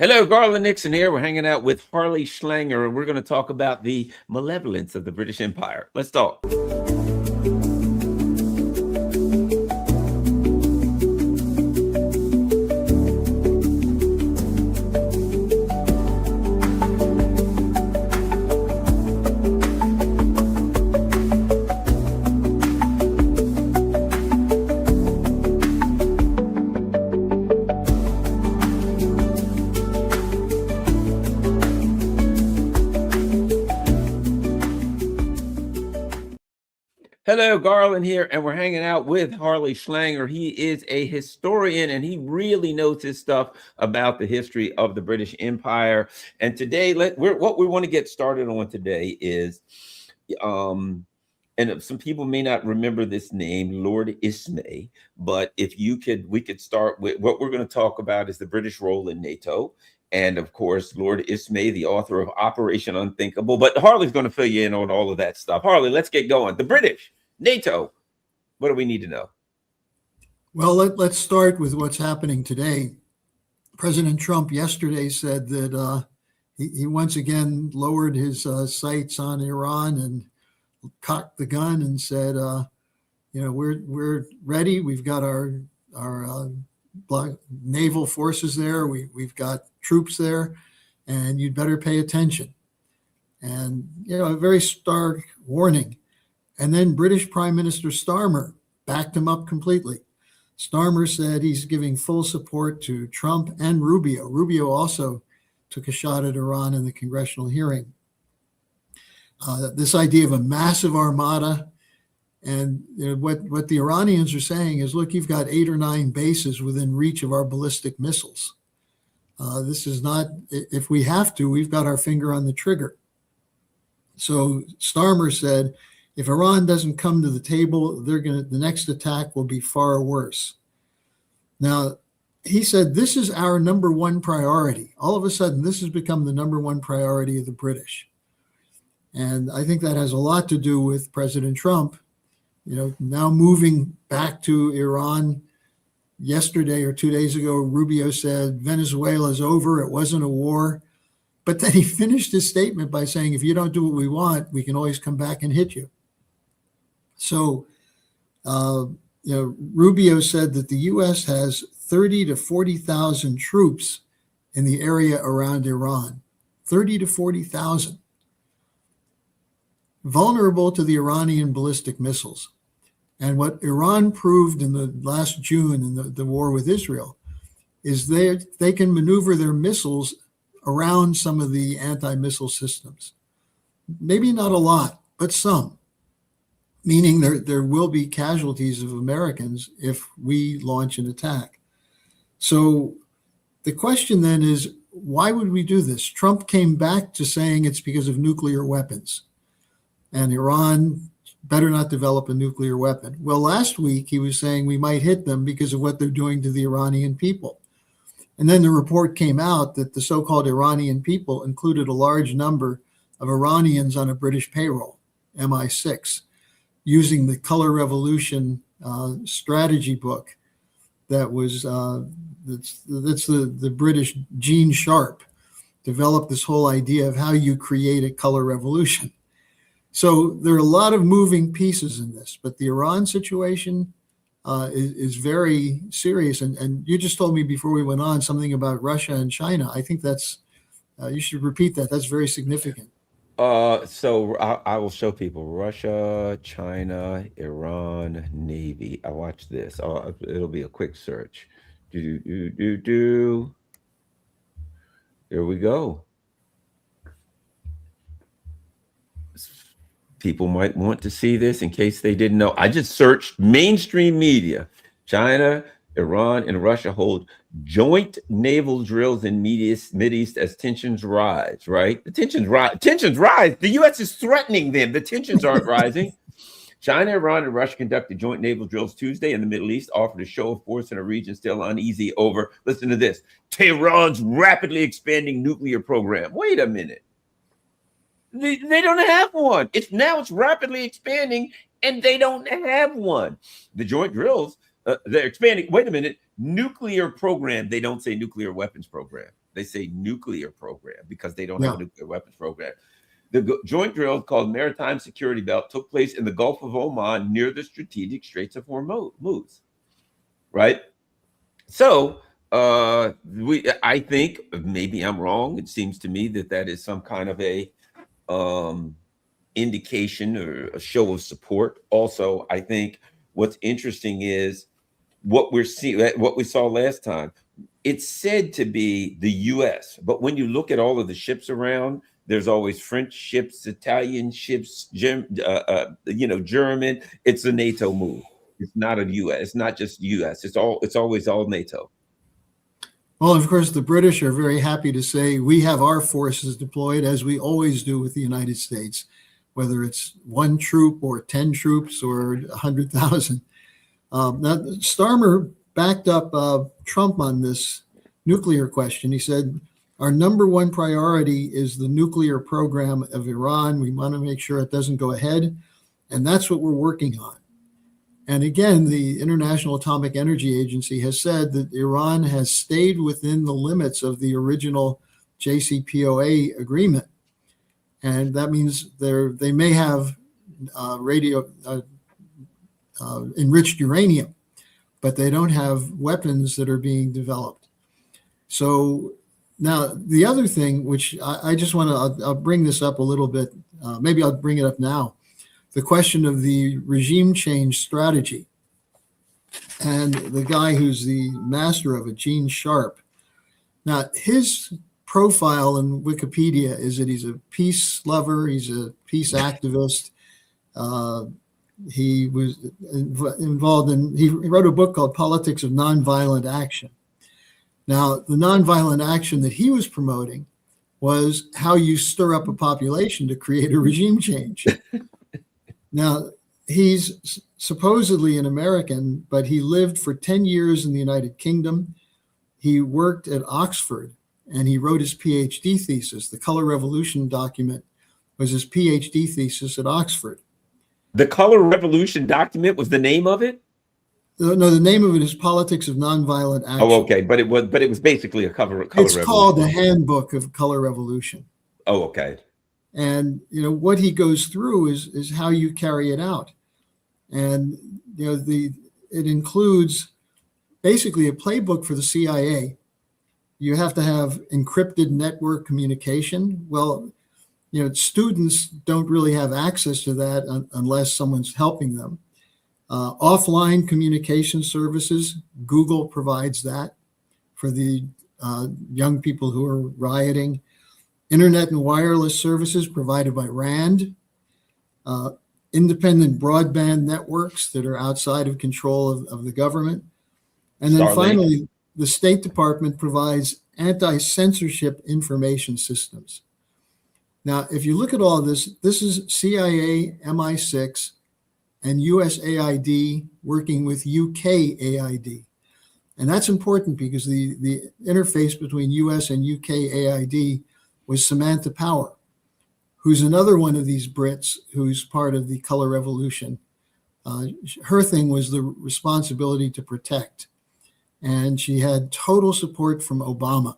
Hello, Garland Nixon here. We're hanging out with Harley Schlanger, and we're going to talk about the malevolence of the British Empire. Let's talk. Hello, Garland here, and we're hanging out with Harley Schlanger. He is a historian, and he really knows his stuff about the history of the British Empire. And today, what we want to get started on today is, and some people may not remember this name, Lord Ismay, but if you could, we could start with what we're going to talk about is the British role in NATO. And of course, Lord Ismay, the author of Operation Unthinkable. But Harley's going to fill you in on all of that stuff. Harley, let's get going. The British, NATO, what do we need to know? Well, let's start with what's happening today. President Trump yesterday said that he once again lowered his sights on Iran and cocked the gun and said, we're ready. We've got our naval forces there. We've got troops there, and you'd better pay attention. And, a very stark warning. And then British Prime Minister Starmer backed him up completely. Starmer said he's giving full support to Trump and Rubio. Rubio also took a shot at Iran in the congressional hearing. This idea of a massive armada, and what the Iranians are saying is, look, you've got 8 or 9 bases within reach of our ballistic missiles. This is not, if we have to, we've got our finger on the trigger. So Starmer said, if Iran doesn't come to the table, the next attack will be far worse. Now, he said, this is our number one priority. All of a sudden, this has become the number one priority of the British. And I think that has a lot to do with President Trump, now moving back to Iran. Yesterday or 2 days ago, Rubio said, Venezuela's over. It wasn't a war. But then he finished his statement by saying, if you don't do what we want, we can always come back and hit you. So, Rubio said that the U.S. has 30 to 40,000 troops in the area around Iran, 30 to 40,000, vulnerable to the Iranian ballistic missiles. And what Iran proved in the last June in the war with Israel is they can maneuver their missiles around some of the anti-missile systems. Maybe not a lot, but some. Meaning there will be casualties of Americans if we launch an attack. So the question then is, why would we do this? Trump came back to saying it's because of nuclear weapons, and Iran better not develop a nuclear weapon. Well, last week he was saying we might hit them because of what they're doing to the Iranian people. And then the report came out that the so-called Iranian people included a large number of Iranians on a British payroll, MI6. Using the Color Revolution strategy book that was that's the British Gene Sharp developed this whole idea of how you create a color revolution. So there are a lot of moving pieces in this, but the Iran situation is very serious. And you just told me before we went on something about Russia and China. I think that's you should repeat that. That's very significant. So I will show people Russia, China, Iran, Navy. I watch this. It'll be a quick search. Here we go. People might want to see this in case they didn't know. I just searched mainstream media. China, Iran, and Russia hold joint naval drills in Mideast as tensions rise, right? The tensions rise. Tensions rise. The U.S. is threatening them. The tensions aren't rising. China, Iran, and Russia conducted joint naval drills Tuesday in the Middle East, offered a show of force in a region still uneasy over, listen to this, Tehran's rapidly expanding nuclear program. Wait a minute. They don't have one. It's rapidly expanding, and they don't have one. The joint drills, they're expanding. Wait a minute. Nuclear program. They don't say nuclear weapons program. They say nuclear program because they don't have Yeah. a nuclear weapons program. The joint drill called Maritime Security Belt took place in the Gulf of Oman near the strategic Straits of Hormuz, right? So I think maybe I'm wrong. It seems to me that that is some kind of a um, indication or a show of support. Also, I think what's interesting is what we're seeing, what we saw last time. It's said to be the U.S., but when you look at all of the ships around, there's always French ships, Italian ships, German. It's a NATO move. It's not a U.S. It's not just U.S. It's always all NATO. Well, of course, the British are very happy to say we have our forces deployed, as we always do with the United States, whether it's one troop or 10 troops or 100,000. Now, Starmer backed up Trump on this nuclear question. He said, our number one priority is the nuclear program of Iran. We want to make sure it doesn't go ahead. And that's what we're working on. And again, the International Atomic Energy Agency has said that Iran has stayed within the limits of the original JCPOA agreement. And that means they may have enriched uranium, but they don't have weapons that are being developed. So now the other thing, which I just want to, I'll bring this up a little bit. Maybe I'll bring it up now. The question of the regime change strategy. And the guy who's the master of it, Gene Sharp. Now, his profile in Wikipedia is that he's a peace lover, he's a peace activist. He was involved in, he wrote a book called Politics of Nonviolent Action. Now, the nonviolent action that he was promoting was how you stir up a population to create a regime change. Now, he's supposedly an American, but he lived for 10 years in the United Kingdom. He worked at Oxford, and he wrote his PhD thesis. The Color Revolution document was his PhD thesis at Oxford. The Color Revolution document was the name of it? No, the name of it is Politics of Nonviolent Action. Oh, okay, but it was basically a color It's revolution. called the Handbook of Color Revolution. Oh, okay. And what he goes through is how you carry it out. And it includes basically a playbook for the CIA. You have to have encrypted network communication. Well, students don't really have access to that unless someone's helping them. Offline communication services, Google provides that for the young people who are rioting. Internet and wireless services provided by RAND. Independent broadband networks that are outside of control of the government. And then finally, the State Department provides anti-censorship information systems. Now, if you look at all this, this is CIA, MI6, and USAID working with UKAID. And that's important because the interface between US and UKAID was Samantha Power, who's another one of these Brits who's part of the Color Revolution. Her thing was the responsibility to protect. And she had total support from Obama.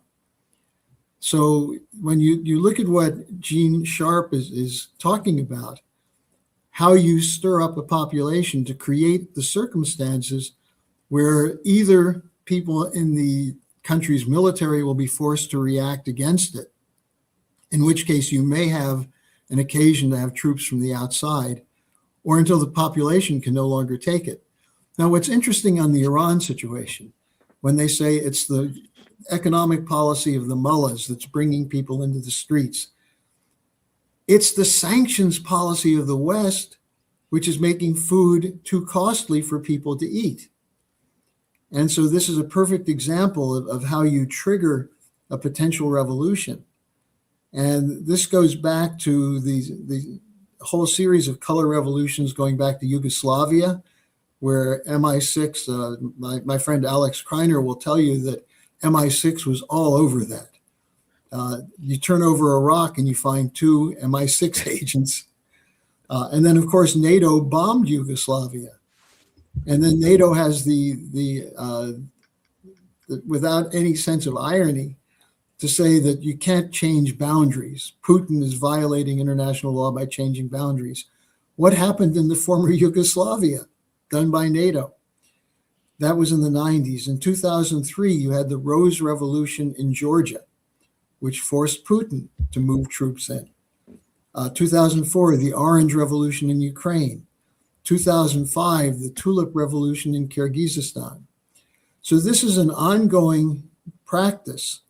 So when you look at what Gene Sharp is talking about, how you stir up a population to create the circumstances where either people in the country's military will be forced to react against it, in which case you may have an occasion to have troops from the outside, or until the population can no longer take it. Now, what's interesting on the Iran situation, when they say it's the economic policy of the mullahs that's bringing people into the streets, it's the sanctions policy of the West, which is making food too costly for people to eat. And so this is a perfect example of how you trigger a potential revolution. And this goes back to the whole series of color revolutions going back to Yugoslavia, where MI6, my friend Alex Kreiner will tell you that MI6 was all over that. You turn over a rock and you find 2 MI6 agents. And then, of course, NATO bombed Yugoslavia. And then NATO has the without any sense of irony, to say that you can't change boundaries. Putin is violating international law by changing boundaries. What happened in the former Yugoslavia, done by Nato? That was in the 90s. In 2003, you had the Rose Revolution in Georgia, which forced Putin to move troops in. 2004, the Orange Revolution in Ukraine. 2005, the Tulip Revolution in Kyrgyzstan. So this is an ongoing practice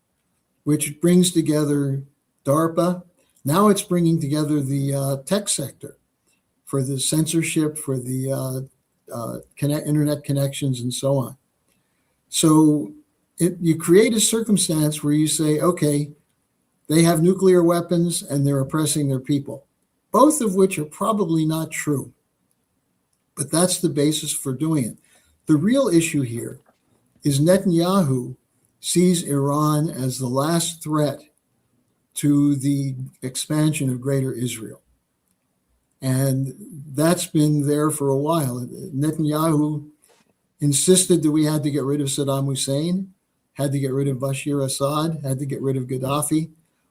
which brings together DARPA. Now it's bringing together the tech sector for the censorship, for the internet connections, and so on. So you create a circumstance where you say, okay, they have nuclear weapons and they're oppressing their people, both of which are probably not true. But that's the basis for doing it. The real issue here is Netanyahu sees Iran as the last threat to the expansion of Greater Israel. And that's been there for a while. Netanyahu insisted that we had to get rid of Saddam Hussein, had to get rid of Bashir Assad, had to get rid of Gaddafi.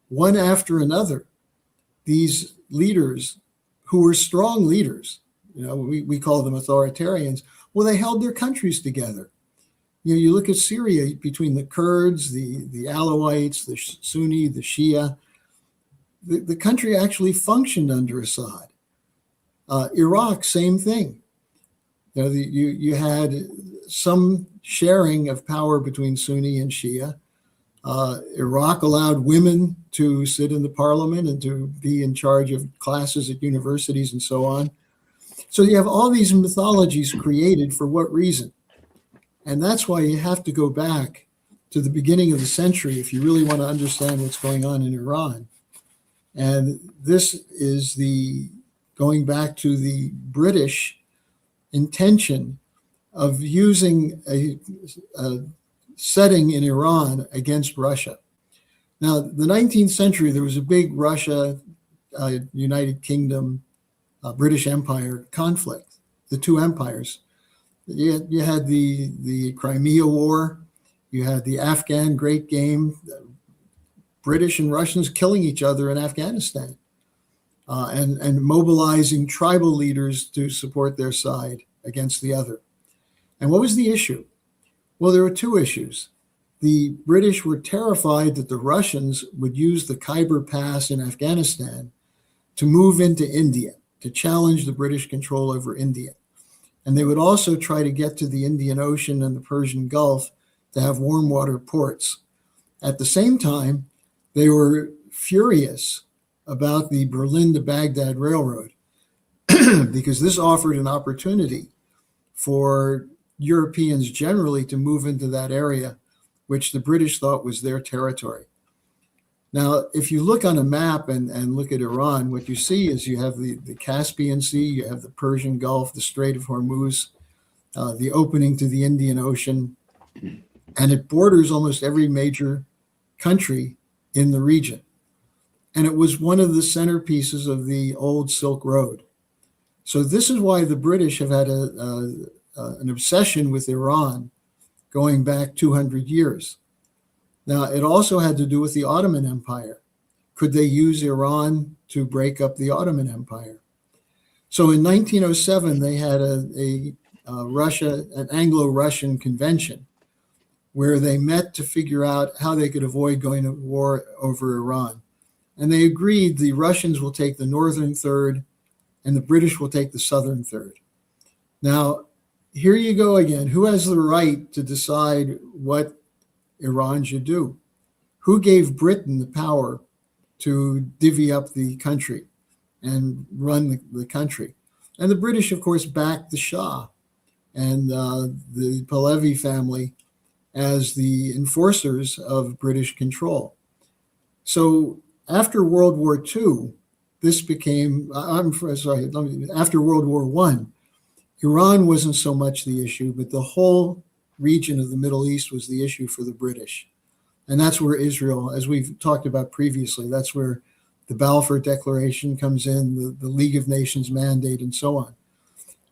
One after another, these leaders who were strong leaders, we call them authoritarians, well, they held their countries together. You look at Syria, between the Kurds, the Alawites, the Sunni, the Shia, the country actually functioned under Assad. Iraq, same thing. You had some sharing of power between Sunni and Shia. Iraq allowed women to sit in the parliament and to be in charge of classes at universities and so on. So you have all these mythologies created for what reason? And that's why you have to go back to the beginning of the century if you really want to understand what's going on in Iran. And this is going back to the British intention of using a setting in Iran against Russia. Now, the 19th century, there was a big Russia, United Kingdom, British Empire conflict, the two empires. You had the Crimea War, you had the Afghan Great Game, British and Russians killing each other in Afghanistan, and mobilizing tribal leaders to support their side against the other. And what was the issue? Well, there were two issues. The British were terrified that the Russians would use the Khyber Pass in Afghanistan to move into India, to challenge the British control over India. And they would also try to get to the Indian Ocean and the Persian Gulf to have warm water ports. At the same time, they were furious about the Berlin to Baghdad Railroad because this offered an opportunity for Europeans generally to move into that area, which the British thought was their territory. Now, if you look on a map and look at Iran, what you see is you have the Caspian Sea, you have the Persian Gulf, the Strait of Hormuz, the opening to the Indian Ocean, and it borders almost every major country in the region. And it was one of the centerpieces of the old Silk Road. So this is why the British have had an obsession with Iran going back 200 years. Now, it also had to do with the Ottoman Empire. Could they use Iran to break up the Ottoman Empire? So in 1907, they had an Anglo-Russian convention where they met to figure out how they could avoid going to war over Iran. And they agreed the Russians will take the northern third and the British will take the southern third. Now, here you go again. Who has the right to decide what Iran should do? Who gave Britain the power to divvy up the country and run the country? And the British, of course, backed the Shah and the Pahlavi family as the enforcers of British control. So after World War II, this became, after World War I, Iran wasn't so much the issue, but the whole region of the Middle East was the issue for the British. And that's where Israel, as we've talked about previously, that's where the Balfour Declaration comes in, the League of Nations mandate, and so on.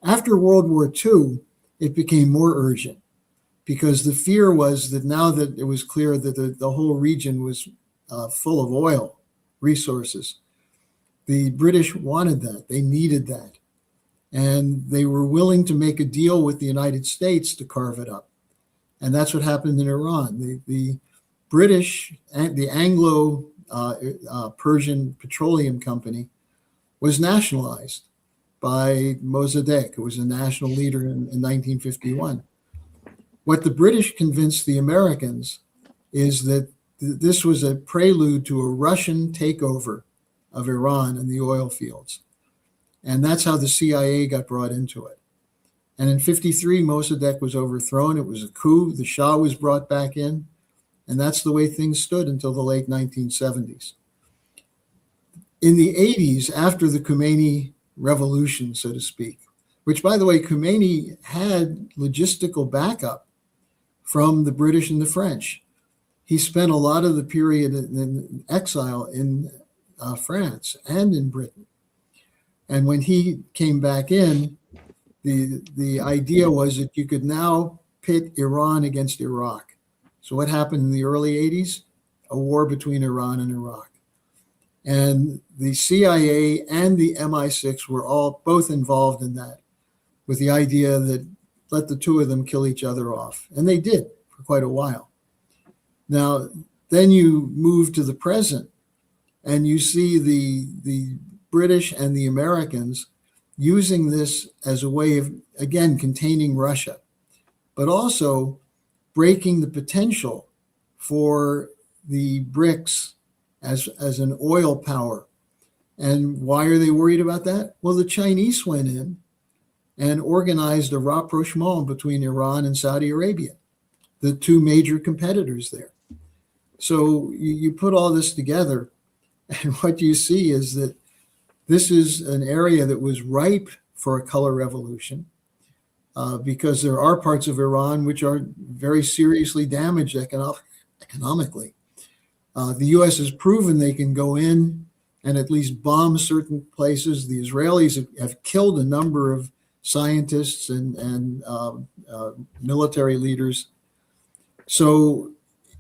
After World War II, it became more urgent because the fear was that now that it was clear that the whole region was full of oil resources, the British wanted that. They needed that. And they were willing to make a deal with the United States to carve it up. And that's what happened in Iran. The British, the Anglo-Persian Petroleum Company was nationalized by Mossadegh, who was a national leader in 1951. What the British convinced the Americans is that this was a prelude to a Russian takeover of Iran and the oil fields. And that's how the CIA got brought into it. And in 53, Mossadegh was overthrown. It was a coup. The Shah was brought back in. And that's the way things stood until the late 1970s. In the 80s, after the Khomeini revolution, so to speak, which, by the way, Khomeini had logistical backup from the British and the French. He spent a lot of the period in exile in France and in Britain. And when he came back in, the idea was that you could now pit Iran against Iraq. So what happened in the early 80s? A war between Iran and Iraq. And the CIA and the MI6 were both involved in that, with the idea that let the two of them kill each other off. And they did for quite a while. Now, then you move to the present, and you see the British and the Americans using this as a way of, again, containing Russia, but also breaking the potential for the BRICS as an oil power. And why are they worried about that? Well, the Chinese went in and organized a rapprochement between Iran and Saudi Arabia, the two major competitors there. So you put all this together, and what you see is that this is an area that was ripe for a color revolution, because there are parts of Iran which are very seriously damaged economically. The U.S. has proven they can go in and at least bomb certain places. The Israelis have killed a number of scientists and military leaders. So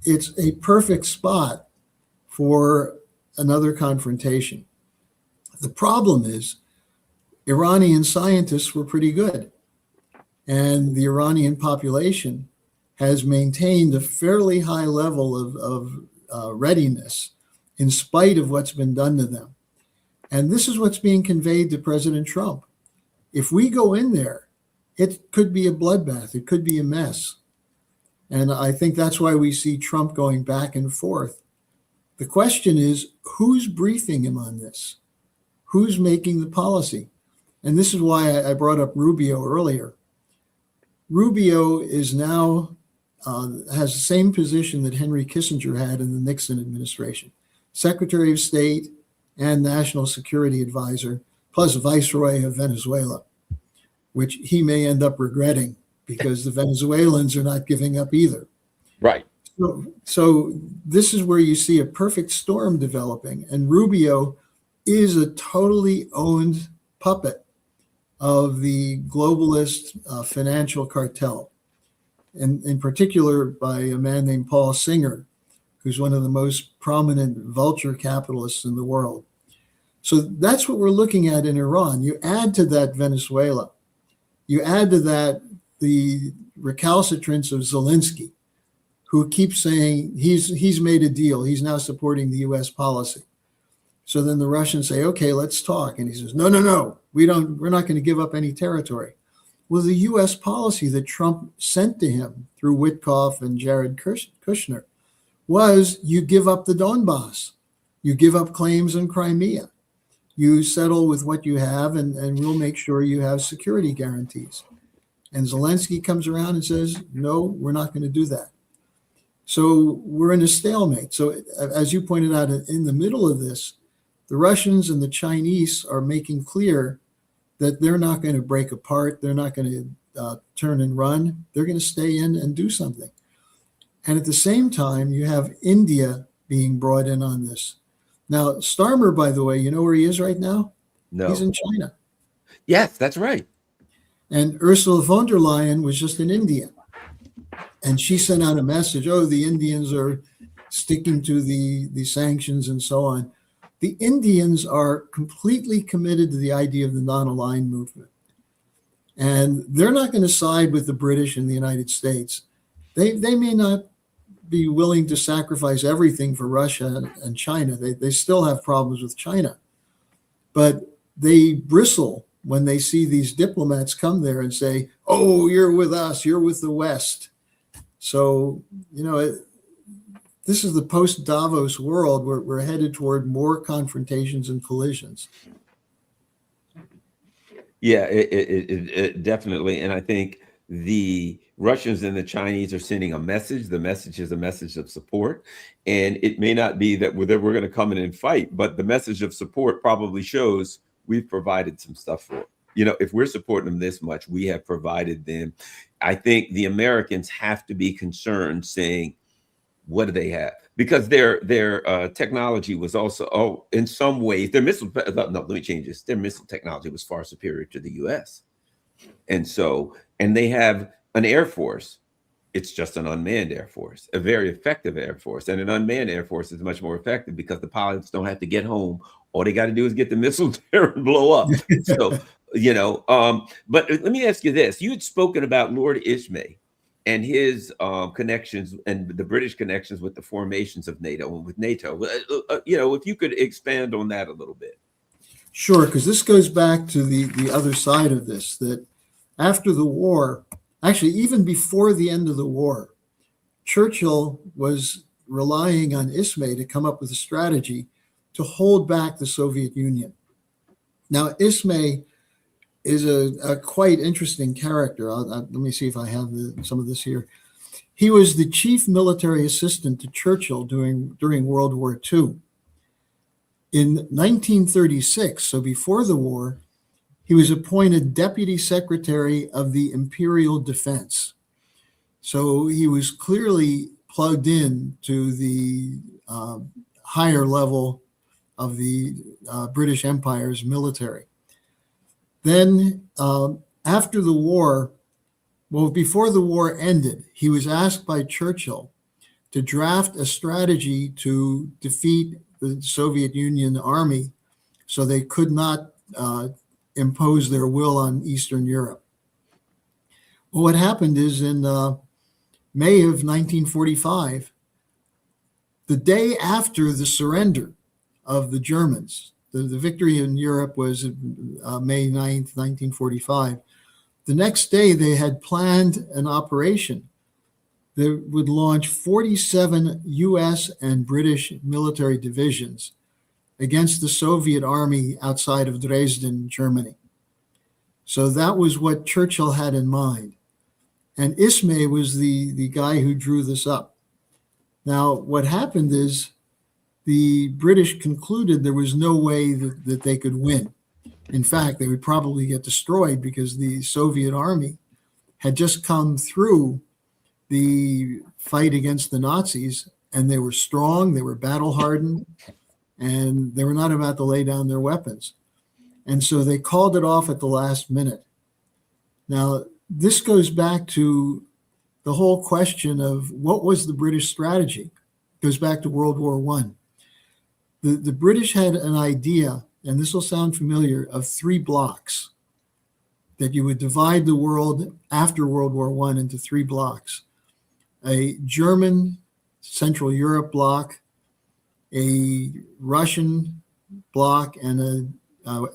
it's a perfect spot for another confrontation. The problem is Iranian scientists were pretty good, and the Iranian population has maintained a fairly high level of readiness in spite of what's been done to them. And this is what's being conveyed to President Trump. If we go in there, it could be a bloodbath. It could be a mess. And I think that's why we see Trump going back and forth. The question is, who's briefing him on this? Who's making the policy? And this is why I brought up Rubio earlier. Rubio is now has the same position that Henry Kissinger had in the Nixon administration, Secretary of State and National Security Advisor, plus Viceroy of Venezuela, which he may end up regretting because the Venezuelans are not giving up either. Right. So this is where you see a perfect storm developing, and Rubio is a totally owned puppet of the globalist financial cartel, and in particular by a man named Paul Singer, who's one of the most prominent vulture capitalists in the world. So that's what we're looking at in Iran. You add to that Venezuela. You add to that the recalcitrance of Zelensky, who keeps saying he's made a deal. He's now supporting the U.S. policy. So then the Russians say, okay, let's talk. And he says, no, we're not going to give up any territory. Well, the U.S. policy that Trump sent to him through Witkoff and Jared Kushner was you give up the Donbass. You give up claims on Crimea. You settle with what you have, and we'll make sure you have security guarantees. And Zelensky comes around and says, no, we're not going to do that. So we're in a stalemate. So as you pointed out, in the middle of this, the Russians and the Chinese are making clear that they're not going to break apart. They're not going to turn and run. They're going to stay in and do something. And at the same time, you have India being brought in on this. Now, Starmer, by the way, you know where he is right now? No. He's in China. Yes, that's right. And Ursula von der Leyen was just in India. And she sent out a message, oh, the Indians are sticking to the sanctions and so on. The Indians are completely committed to the idea of the non-aligned movement. And they're not going to side with the British and the United States. They may not be willing to sacrifice everything for Russia and China. They still have problems with China. But they bristle when they see these diplomats come there and say, oh, you're with us, you're with the West. So, this is the post-Davos world where we're headed toward more confrontations and collisions. Yeah, it definitely. And I think the Russians and the Chinese are sending a message. The message is a message of support. And it may not be that we're going to come in and fight, but the message of support probably shows we've provided some stuff for it. If we're supporting them this much, we have provided them. I think the Americans have to be concerned, saying, what do they have? Because their technology was also, in some ways, their missile, no, let me change this. Their missile technology was far superior to the US. And they have an Air Force. It's just an unmanned Air Force, a very effective Air Force. And an unmanned Air Force is much more effective because the pilots don't have to get home. All they got to do is get the missiles there and blow up. So, but let me ask you this. You had spoken about Lord Ismay and his connections and the British connections with the formations of NATO and with NATO. If you could expand on that a little bit. Sure, because this goes back to the other side of this, that after the war, actually, even before the end of the war, Churchill was relying on Ismay to come up with a strategy to hold back the Soviet Union. Now, Ismay is a quite interesting character. Let me see if I have some of this here. He was the chief military assistant to Churchill during World War II. In 1936, so before the war, he was appointed Deputy Secretary of the Imperial Defense. So he was clearly plugged in to the higher level of the British Empire's military. Then after the war, before the war ended, he was asked by Churchill to draft a strategy to defeat the Soviet Union army so they could not impose their will on Eastern Europe. Well, what happened is in May of 1945, the day after the surrender of the Germans, the victory in Europe was May 9th, 1945. The next day, they had planned an operation that would launch 47 US and British military divisions against the Soviet army outside of Dresden, Germany. So that was what Churchill had in mind. And Ismay was the guy who drew this up. Now, what happened is the British concluded there was no way that they could win. In fact, they would probably get destroyed because the Soviet army had just come through the fight against the Nazis, and they were strong, they were battle-hardened, and they were not about to lay down their weapons. And so they called it off at the last minute. Now, this goes back to the whole question of what was the British strategy? It goes back to World War I. The British had an idea, and this will sound familiar, of 3 blocks, that you would divide the world after World War I into 3 blocks. A German Central Europe bloc, a Russian bloc, and an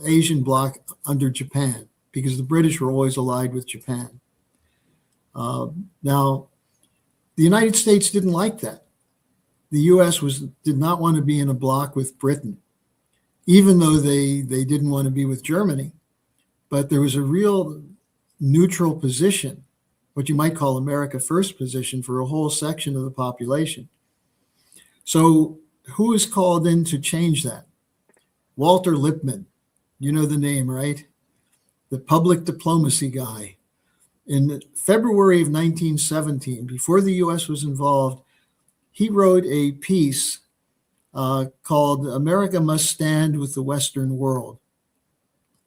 Asian bloc under Japan, because the British were always allied with Japan. Now, the United States didn't like that. The U.S. did not want to be in a bloc with Britain, even though they didn't want to be with Germany. But there was a real neutral position, what you might call America First position, for a whole section of the population. So who is called in to change that? Walter Lippmann. You know the name, right? The public diplomacy guy. In February of 1917, before the U.S. was involved, he wrote a piece called America Must Stand with the Western World.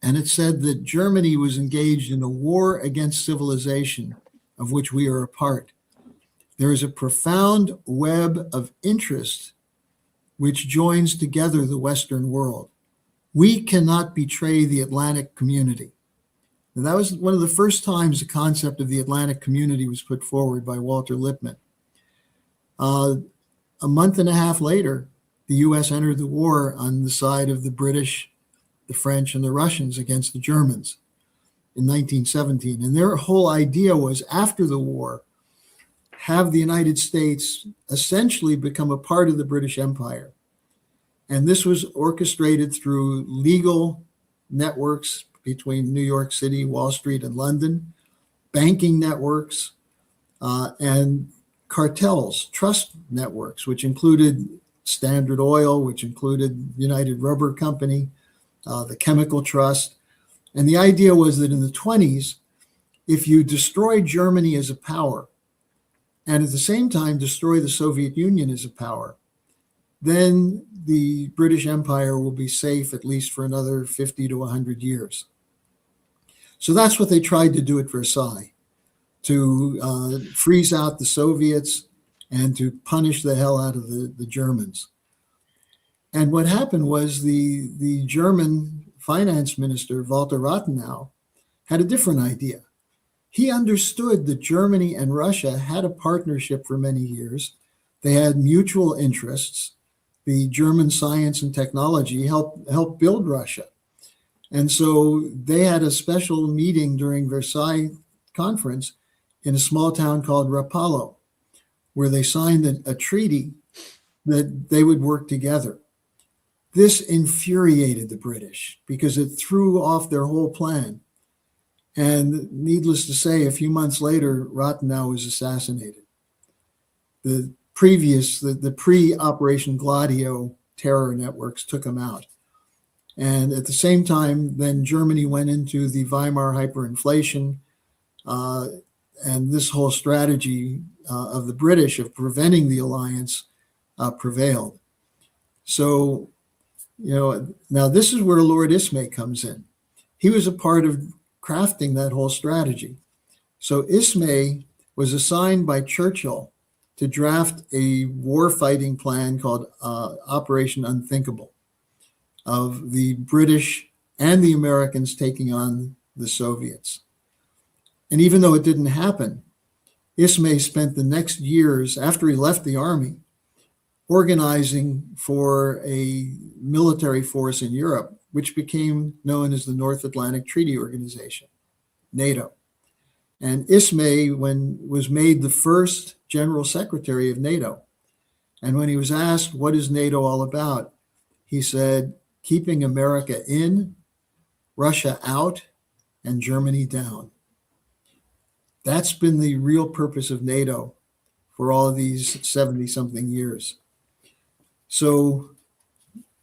And it said that Germany was engaged in a war against civilization, of which we are a part. there is a profound web of interest which joins together the Western world. We cannot betray the Atlantic community. And that was one of the first times the concept of the Atlantic community was put forward by Walter Lippmann. A month and a half later, the U.S. entered the war on the side of the British, the French, and the Russians against the Germans in 1917. And their whole idea was, after the war, have the United States essentially become a part of the British Empire. And this was orchestrated through legal networks between New York City, Wall Street, and London, banking networks, and cartels, trust networks, which included Standard Oil, which included United Rubber Company, the Chemical Trust. And the idea was that in the 20s, if you destroy Germany as a power, and at the same time destroy the Soviet Union as a power, then the British Empire will be safe at least for another 50 to 100 years. So that's what they tried to do at Versailles, to freeze out the Soviets and to punish the hell out of the Germans. And what happened was the German finance minister, Walter Rathenau, had a different idea. He understood that Germany and Russia had a partnership for many years. They had mutual interests. The German science and technology helped build Russia. And so they had a special meeting during Versailles Conference in a small town called Rapallo, where they signed a treaty that they would work together. This infuriated the British because it threw off their whole plan. And needless to say, a few months later, Rathenau was assassinated. The pre-Operation Gladio terror networks took him out. And at the same time, then Germany went into the Weimar hyperinflation, and this whole strategy of the British of preventing the alliance prevailed. So, now this is where Lord Ismay comes in. He was a part of crafting that whole strategy. So Ismay was assigned by Churchill to draft a war-fighting plan called Operation Unthinkable, of the British and the Americans taking on the Soviets. And even though it didn't happen, Ismay spent the next years, after he left the army, organizing for a military force in Europe, which became known as the North Atlantic Treaty Organization, NATO. And Ismay was made the first general secretary of NATO. And when he was asked, what is NATO all about? He said, keeping America in, Russia out, and Germany down. That's been the real purpose of NATO for all of these 70-something years. So,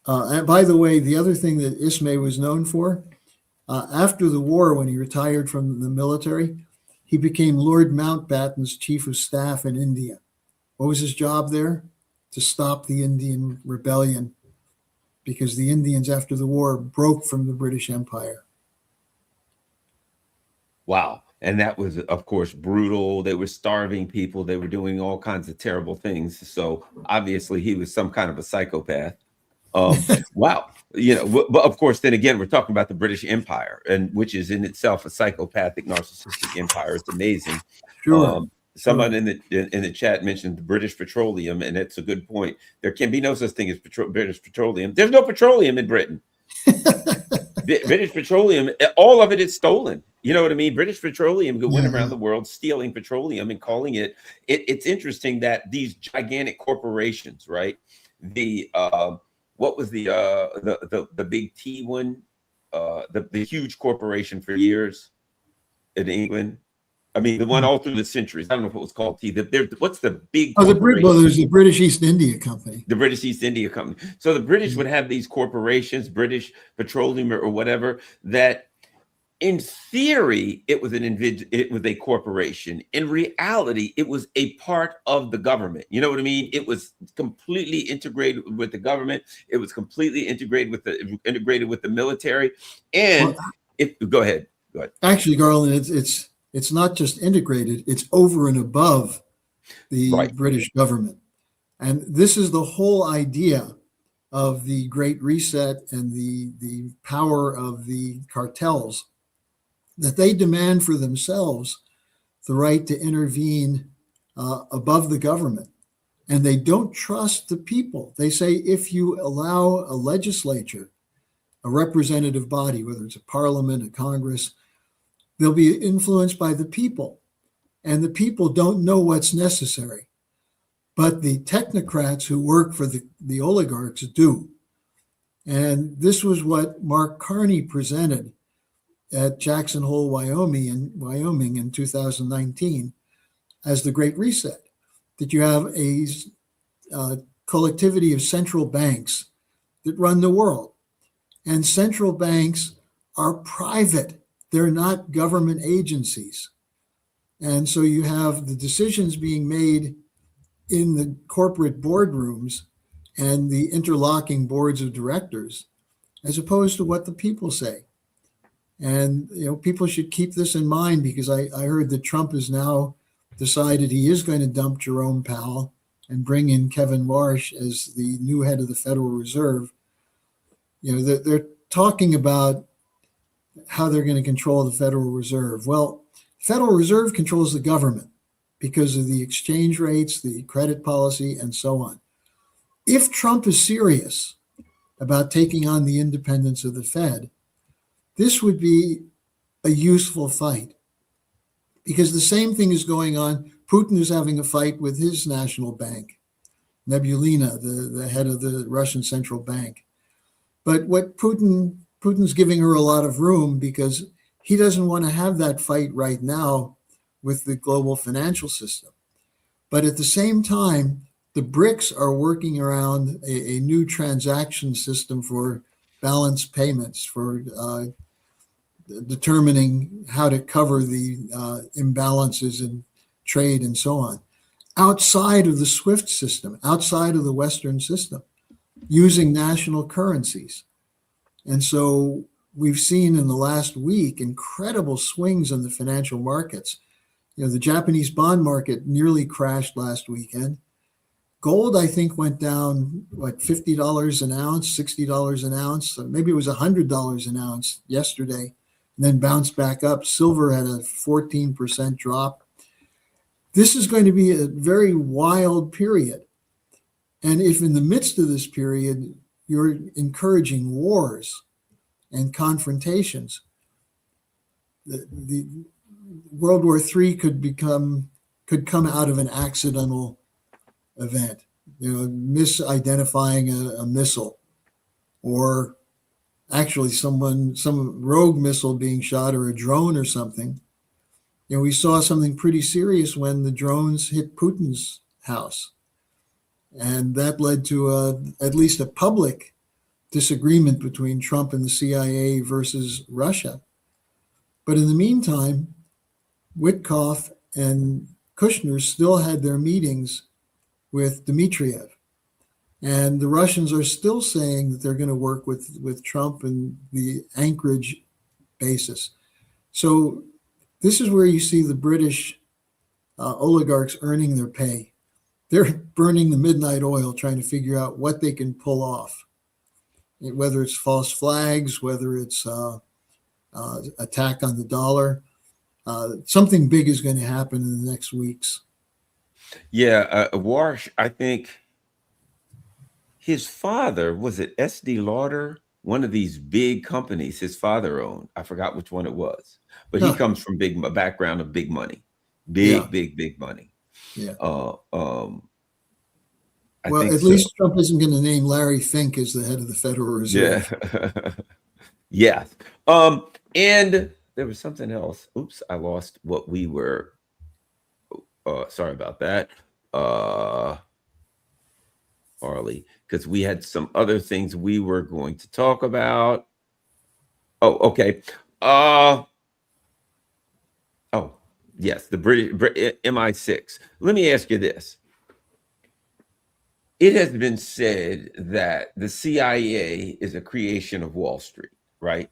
and by the way, the other thing that Ismay was known for, after the war, when he retired from the military, he became Lord Mountbatten's chief of staff in India. What was his job there? To stop the Indian rebellion, because the Indians after the war broke from the British Empire. Wow. And that was, of course, brutal. They were starving people. They were doing all kinds of terrible things. So obviously he was some kind of a psychopath. Wow. But of course, then again, we're talking about the British Empire, and which is in itself a psychopathic, narcissistic empire. It's amazing. Sure. Someone in the chat mentioned the British Petroleum, and it's a good point. There can be no such thing as British Petroleum. There's no petroleum in Britain. British Petroleum, all of it is stolen. You know what I mean? British Petroleum went around the world stealing petroleum and calling it. It's interesting that these gigantic corporations, right? What was the big T one? The huge corporation for years in England. I mean, the one all through the centuries. I don't know if it was called T. What's the big? There's the British East India Company. The British East India Company. So the British would have these corporations, British Petroleum or whatever, that in theory it was a corporation. In reality, it was a part of the government. You know what I mean? It was completely integrated with the government. It was completely integrated with the military. And go ahead. Actually, Garland, it's not just integrated, it's over and above the Right. British government. And this is the whole idea of the Great Reset and the power of the cartels, that they demand for themselves the right to intervene above the government. And they don't trust the people. They say if you allow a legislature, a representative body, whether it's a parliament, a Congress, they'll be influenced by the people. And the people don't know what's necessary. But the technocrats who work for the oligarchs do. And this was what Mark Carney presented at Jackson Hole, Wyoming in 2019 as the Great Reset, that you have a collectivity of central banks that run the world. And central banks are private. They're not government agencies. And so you have the decisions being made in the corporate boardrooms and the interlocking boards of directors, as opposed to what the people say. And people should keep this in mind, because I heard that Trump has now decided he is going to dump Jerome Powell and bring in Kevin Warsh as the new head of the Federal Reserve. They're talking about how they're going to control the Federal Reserve. Well, the Federal Reserve controls the government because of the exchange rates, the credit policy, and so on. If Trump is serious about taking on the independence of the Fed, this would be a useful fight, because the same thing is going on. Putin is having a fight with his national bank, Nebulina, the head of the Russian central bank. But what Putin's giving her a lot of room, because he doesn't want to have that fight right now with the global financial system. But at the same time, the BRICS are working around a new transaction system for balance payments, for determining how to cover the imbalances in trade and so on, outside of the SWIFT system, outside of the Western system, using national currencies. And so we've seen in the last week incredible swings in the financial markets. The Japanese bond market nearly crashed last weekend. Gold, I think, went down, $50 an ounce, $60 an ounce. Maybe it was $100 an ounce yesterday, and then bounced back up. Silver had a 14% drop. This is going to be a very wild period. And if in the midst of this period, you're encouraging wars and confrontations, the World War III could come out of an accidental event, misidentifying a missile, or actually some rogue missile being shot, or a drone or something. We saw something pretty serious when the drones hit Putin's house, and that led to at least a public disagreement between Trump and the CIA versus Russia. But in the meantime, Witkoff and Kushner still had their meetings with Dmitriev. And the Russians are still saying that they're going to work with Trump and the Anchorage basis. So this is where you see the British oligarchs earning their pay. They're burning the midnight oil, trying to figure out what they can pull off, whether it's false flags, whether it's attack on the dollar. Something big is going to happen in the next weeks. Yeah, Warsh, I think his father, was it SD Lauder? One of these big companies his father owned. I forgot which one it was, but he comes from a background of big money, big money. Yeah. I well, think at least Trump isn't going to name Larry Fink as the head of the Federal Reserve. Yeah. Yes. And there was something else. Oops, I lost what we were. Sorry about that, Harley, because we had some other things we were going to talk about. Oh, okay. Oh, yes, the British MI6. Let me ask you this. It has been said that the CIA is a creation of Wall Street, right?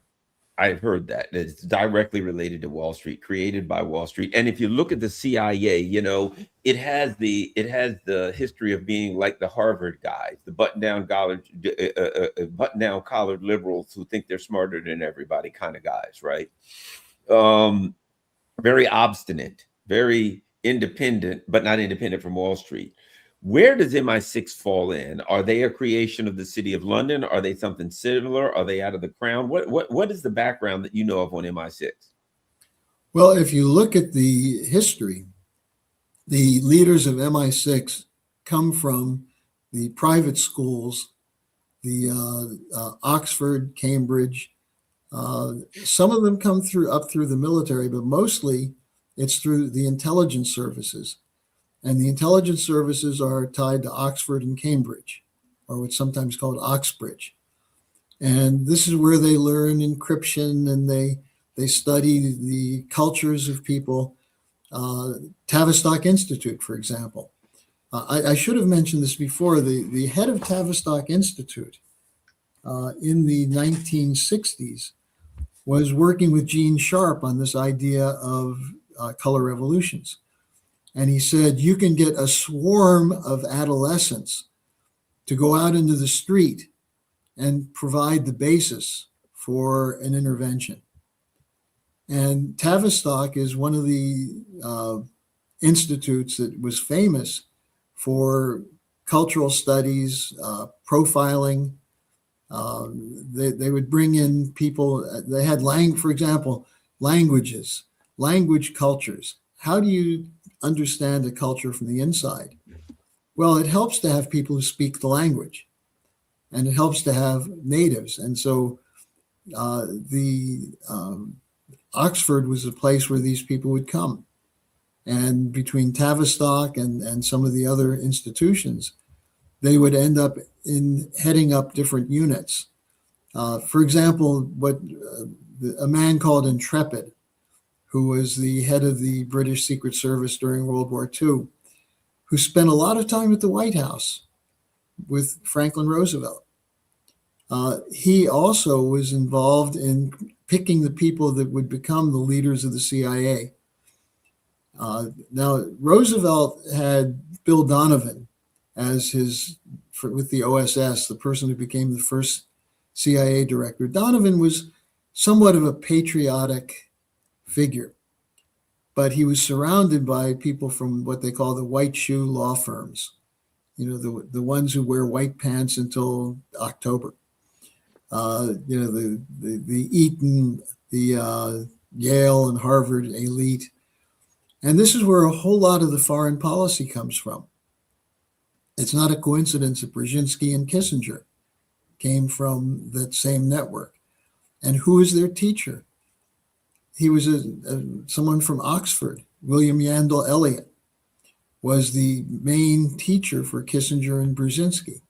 I've heard that. It's directly related to Wall Street, created by Wall Street. And if you look at the CIA, it has the history of being like the Harvard guys, the button down collared liberals who think they're smarter than everybody kind of guys, right? Um, Very obstinate, very independent, but not independent from Wall Street. Where does MI6 fall in? Are they a creation of the City of London? Are they something similar? Are they out of the Crown? What is the background that you know of on MI6? Well, if you look at the history, the leaders of MI6 come from the private schools, the Oxford, Cambridge. Some of them come up through the military, but mostly it's through the intelligence services. And the intelligence services are tied to Oxford and Cambridge, or what's sometimes called Oxbridge. And this is where they learn encryption, and they study the cultures of people. Tavistock Institute, for example. I should have mentioned this before. The head of Tavistock Institute in the 1960s was working with Gene Sharp on this idea of color revolutions. And he said, you can get a swarm of adolescents to go out into the street and provide the basis for an intervention. And Tavistock is one of the institutes that was famous for cultural studies, profiling. They would bring in people. They had, for example, languages, language cultures. How do you understand a culture from the inside? Well, it helps to have people who speak the language, and it helps to have natives. And so Oxford was a place where these people would come. And between Tavistock and some of the other institutions, they would end up in heading up different units. For example, what a man called Intrepid, who was the head of the British Secret Service during World War II, who spent a lot of time at the White House with Franklin Roosevelt. He also was involved in picking the people that would become the leaders of the CIA. Now, Roosevelt had Bill Donovan as with the OSS, the person who became the first CIA director. Donovan was somewhat of a patriotic figure, but he was surrounded by people from what they call the white shoe law firms, the ones who wear white pants until October. The Eton, the Yale and Harvard elite. And this is where a whole lot of the foreign policy comes from. It's not a coincidence that Brzezinski and Kissinger came from that same network. And who is their teacher? He was someone from Oxford. William Yandell Elliott was the main teacher for Kissinger and Brzezinski.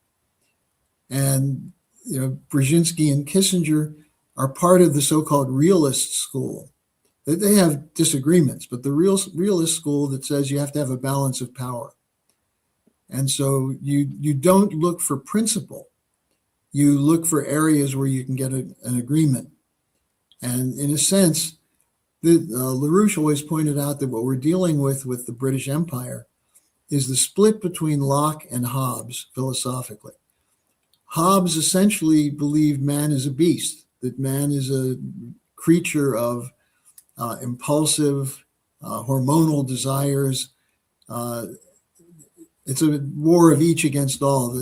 And Brzezinski and Kissinger are part of the so-called realist school. They have disagreements, but the realist school that says you have to have a balance of power. And so you don't look for principle. You look for areas where you can get an agreement. And in a sense, LaRouche always pointed out that what we're dealing with the British Empire is the split between Locke and Hobbes philosophically. Hobbes essentially believed man is a beast, that man is a creature of impulsive, hormonal desires. It's a war of each against all.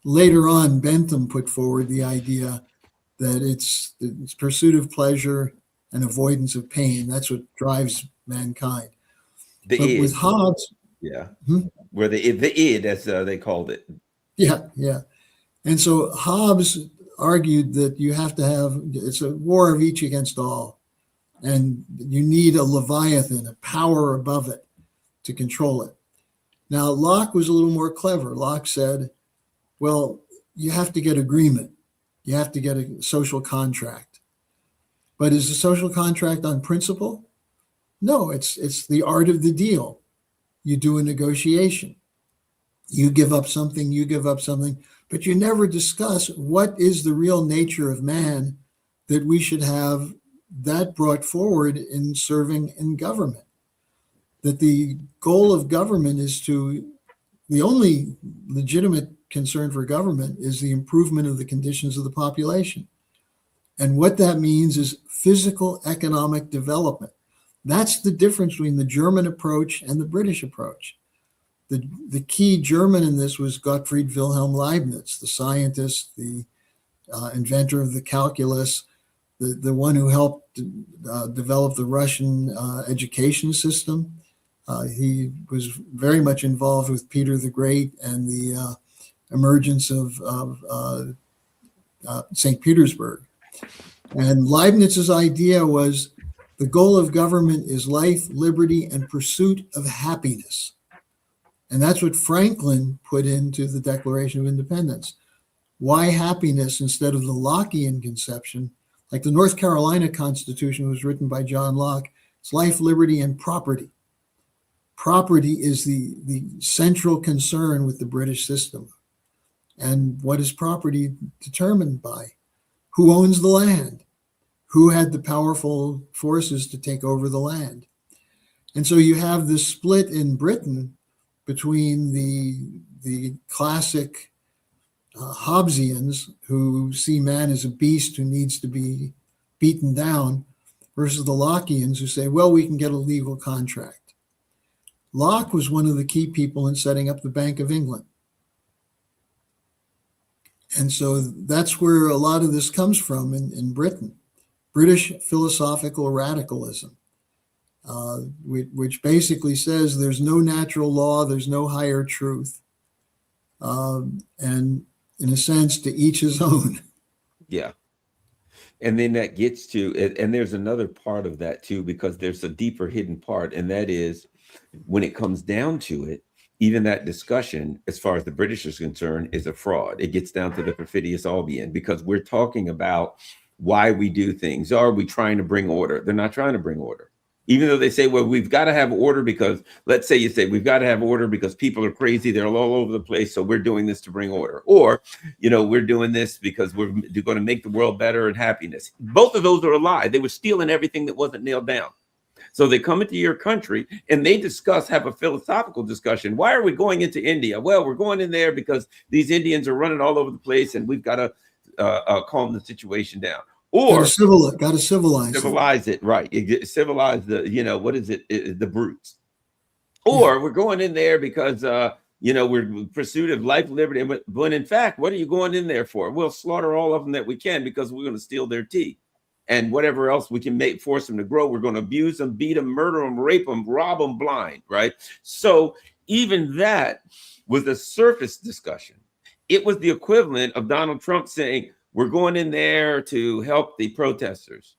Later on, Bentham put forward the idea that it's pursuit of pleasure and avoidance of pain. That's what drives mankind. But with Hobbes, where the id, as they called it. Yeah. And so Hobbes argued that you have to have, it's a war of each against all. And you need a Leviathan, a power above it to control it. Now, Locke was a little more clever. Locke said, well, you have to get agreement. You have to get a social contract. But is the social contract on principle? No, it's the art of the deal. You do a negotiation. You give up something, but you never discuss what is the real nature of man that we should have that brought forward in serving in government. That the goal of government is the only legitimate concern for government is the improvement of the conditions of the population. And what that means is physical economic development. That's the difference between the German approach and the British approach. The key German in this was Gottfried Wilhelm Leibniz, the scientist, the inventor of the calculus, the one who helped develop the Russian education system. He was very much involved with Peter the Great and the emergence of St. Petersburg. And Leibniz's idea was the goal of government is life, liberty, and pursuit of happiness. And that's what Franklin put into the Declaration of Independence. Why happiness instead of the Lockean conception? Like the North Carolina Constitution was written by John Locke. It's life, liberty, and property. Property is the central concern with the British system. And what is property determined by? Who owns the land? Who had the powerful forces to take over the land? And so you have this split in Britain between the classic Hobbesians who see man as a beast who needs to be beaten down versus the Lockeans who say, well, we can get a legal contract. Locke was one of the key people in setting up the Bank of England. And so that's where a lot of this comes from in Britain. British philosophical radicalism, which basically says there's no natural law, there's no higher truth. And in a sense, to each his own. Yeah. And then that gets to, and there's another part of that too, because there's a deeper hidden part. And that is when it comes down to it, even that discussion, as far as the British is concerned, is a fraud. It gets down to the Perfidious Albion, because we're talking about why we do things. Are we trying to bring order? They're not trying to bring order. Even though they say, well, we've got to have order because, let's say you say, we've got to have order because people are crazy. They're all over the place. So we're doing this to bring order. Or, we're doing this because we're going to make the world better and happiness. Both of those are a lie. They were stealing everything that wasn't nailed down. So they come into your country and they have a philosophical discussion. Why are we going into India? Well, we're going in there because these Indians are running all over the place and we've got to calm the situation down. Or got to civilize it, right? Civilize the brutes. Or we're going in there because we're in pursuit of life, liberty, but in fact, what are you going in there for? We'll slaughter all of them that we can because we're going to steal their tea. And whatever else we can force them to grow, we're going to abuse them, beat them, murder them, rape them, rob them blind, right? So even that was a surface discussion. It was the equivalent of Donald Trump saying, we're going in there to help the protesters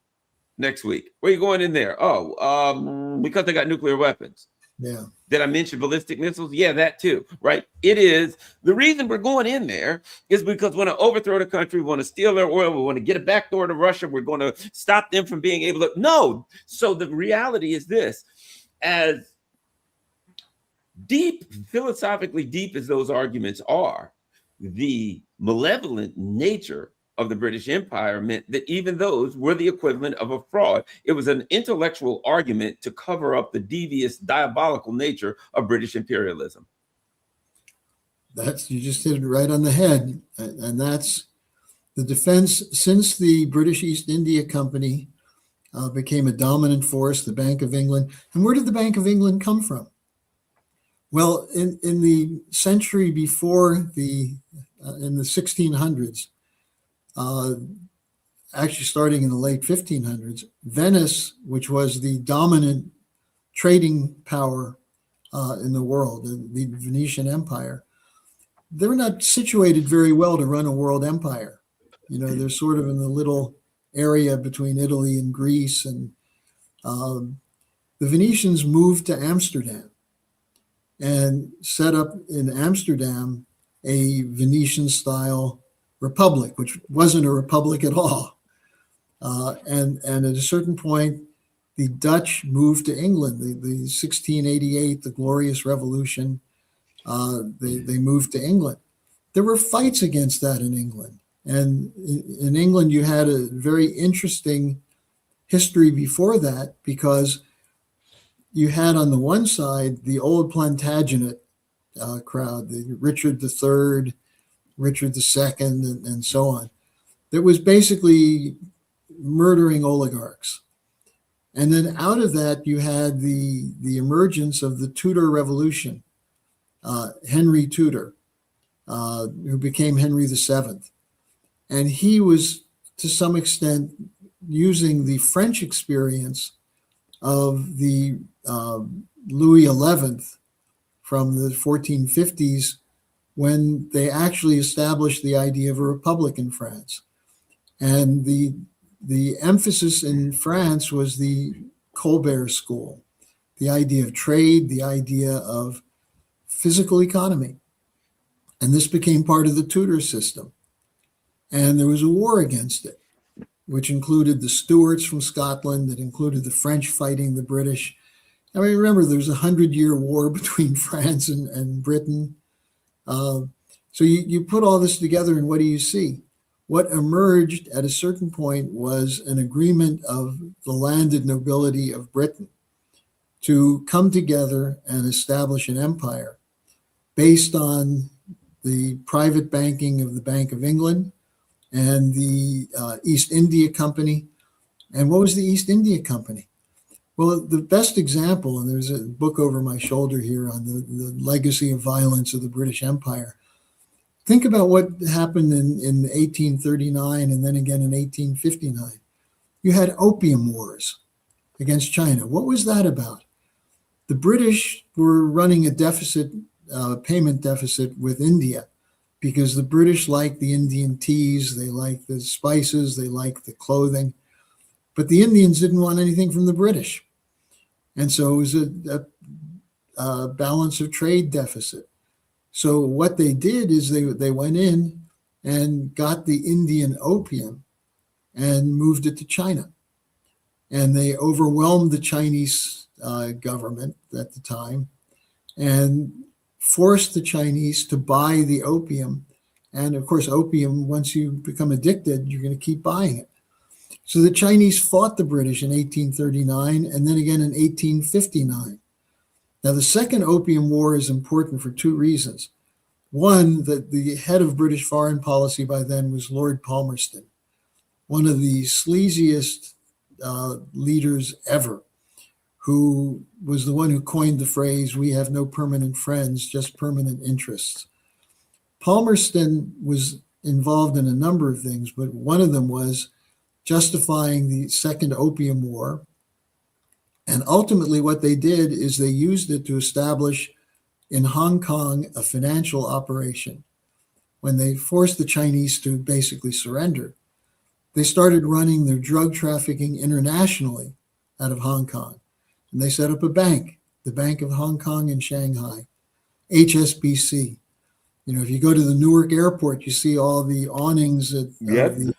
next week. Where are you going in there? Because they got nuclear weapons. Yeah. Did I mention ballistic missiles? Yeah, that too, right? It is the reason we're going in there is because we want to overthrow the country. We want to steal their oil. We want to get a back door to Russia. We're going to stop them from being able to. No. So the reality is this: as philosophically deep as those arguments are, the malevolent nature of the British Empire meant that even those were the equivalent of a fraud. It was an intellectual argument to cover up the devious, diabolical nature of British imperialism. You just hit it right on the head. And that's the defense since the British East India Company became a dominant force, the Bank of England. And where did the Bank of England come from? Well, in the century before in the 1600s, actually starting in the late 1500s, Venice, which was the dominant trading power in the world, the Venetian Empire, they were not situated very well to run a world empire. They're sort of in the little area between Italy and Greece. And the Venetians moved to Amsterdam and set up in Amsterdam a Venetian-style republic, which wasn't a republic at all. And at a certain point, the Dutch moved to England. The 1688, the Glorious Revolution, they moved to England. There were fights against that in England. And in England, you had a very interesting history before that, because you had on the one side the old Plantagenet crowd, the Richard III, Richard II, and so on, that was basically murdering oligarchs. And then out of that, you had the emergence of the Tudor Revolution, Henry Tudor, who became Henry VII. And he was, to some extent, using the French experience of the Louis XI from the 1450s, when they actually established the idea of a republic in France. And the emphasis in France was the Colbert School, the idea of trade, the idea of physical economy. And this became part of the Tudor system. And there was a war against it, which included the Stuarts from Scotland, that included the French fighting the British. I mean, remember, there's a 100-year war between France and Britain. So you put all this together, and what do you see? What emerged at a certain point was an agreement of the landed nobility of Britain to come together and establish an empire based on the private banking of the Bank of England and the East India Company. And what was the East India Company? Well, the best example, and there's a book over my shoulder here on the legacy of violence of the British Empire. Think about what happened in 1839 and then again in 1859. You had opium wars against China. What was that about? The British were running a deficit, payment deficit with India, because the British liked the Indian teas, they liked the spices, they liked the clothing, but the Indians didn't want anything from the British. And so it was a balance of trade deficit. So what they did is they went in and got the Indian opium and moved it to China. And they overwhelmed the Chinese government at the time and forced the Chinese to buy the opium. And of course, opium, once you become addicted, you're going to keep buying it. So the Chinese fought the British in 1839 and then again in 1859. Now, the Second Opium War is important for two reasons. One, that the head of British foreign policy by then was Lord Palmerston, one of the sleaziest leaders ever, who was the one who coined the phrase, "We have no permanent friends, just permanent interests." Palmerston was involved in a number of things, but one of them was justifying the Second Opium War. And ultimately what they did is they used it to establish in Hong Kong a financial operation. When they forced the Chinese to basically surrender, they started running their drug trafficking internationally out of Hong Kong. And they set up a bank, the Bank of Hong Kong and Shanghai, HSBC. You know, if you go to the Newark airport, you see all the awnings of the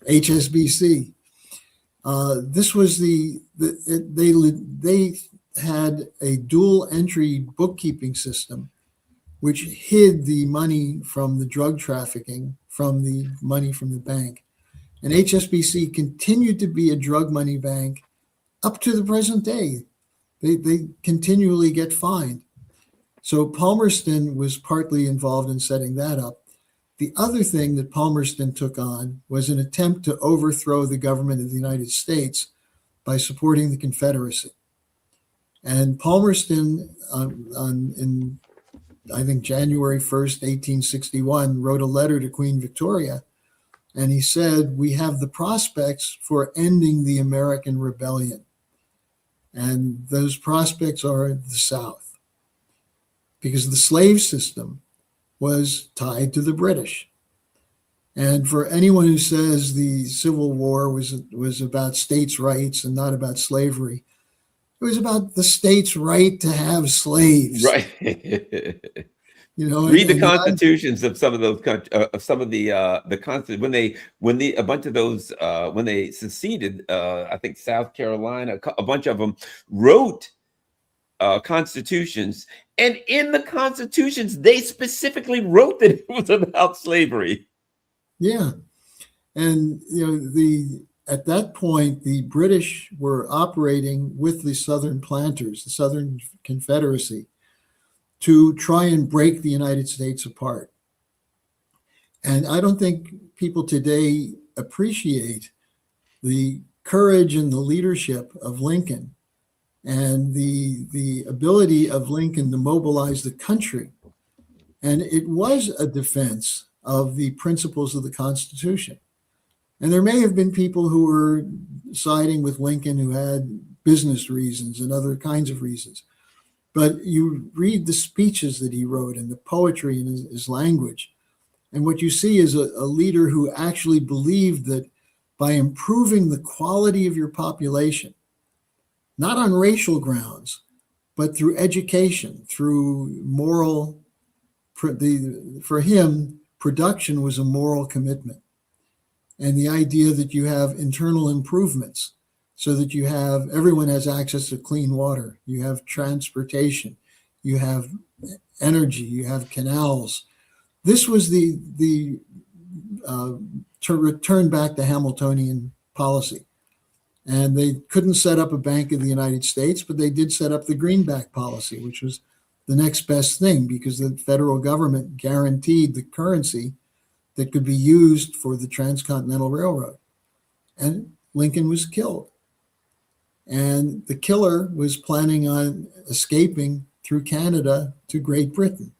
HSBC. This was they had a dual entry bookkeeping system, which hid the money from the drug trafficking from the money from the bank. And HSBC continued to be a drug money bank up to the present day. They continually get fined. So Palmerston was partly involved in setting that up. The other thing that Palmerston took on was an attempt to overthrow the government of the United States by supporting the Confederacy. And Palmerston, in I think January 1st, 1861, wrote a letter to Queen Victoria, and he said, "We have the prospects for ending the American rebellion." And those prospects are the South, because the slave system was tied to the British. And for anyone who says the Civil War was about states' rights and not about slavery, it was about the state's right to have slaves. Right. You know, read the constitutions of some of those when a bunch of those when they seceded, I think South Carolina, a bunch of them wrote constitutions, and in the constitutions they specifically wrote that it was about slavery. Yeah. And at that point, the British were operating with the Southern planters, the Southern Confederacy, to try and break the United States apart. And I don't think people today appreciate the courage and the leadership of Lincoln and the ability of Lincoln to mobilize the country. And it was a defense of the principles of the Constitution. And there may have been people who were siding with Lincoln who had business reasons and other kinds of reasons. But you read the speeches that he wrote and the poetry in his language. And what you see is a leader who actually believed that by improving the quality of your population, not on racial grounds, but through education, through moral, for him, production was a moral commitment. And the idea that you have internal improvements so that everyone has access to clean water, you have transportation, you have energy, you have canals. This was to return back to Hamiltonian policy. And they couldn't set up a Bank of the United States, but they did set up the greenback policy, which was the next best thing because the federal government guaranteed the currency that could be used for the Transcontinental Railroad. And Lincoln was killed. And the killer was planning on escaping through Canada to Great Britain,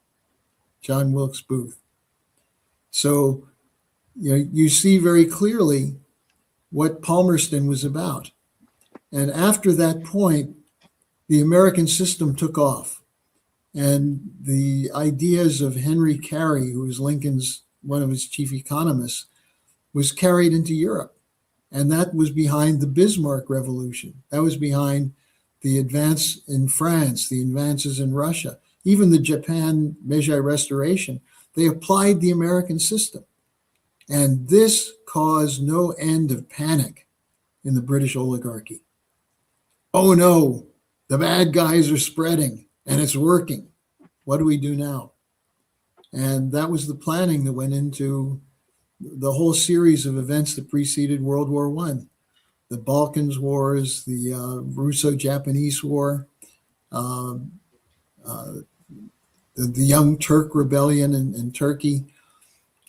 John Wilkes Booth. So, you see very clearly what Palmerston was about. And after that point, the American system took off. And the ideas of Henry Carey, who was one of his chief economists, was carried into Europe. And that was behind the Bismarck Revolution. That was behind the advance in France, the advances in Russia, even the Japan Meiji Restoration. They applied the American system. And this caused no end of panic in the British oligarchy. Oh no, the bad guys are spreading and it's working. What do we do now? And that was the planning that went into the whole series of events that preceded World War I. The Balkans Wars, the Russo-Japanese War, the Young Turk Rebellion in Turkey.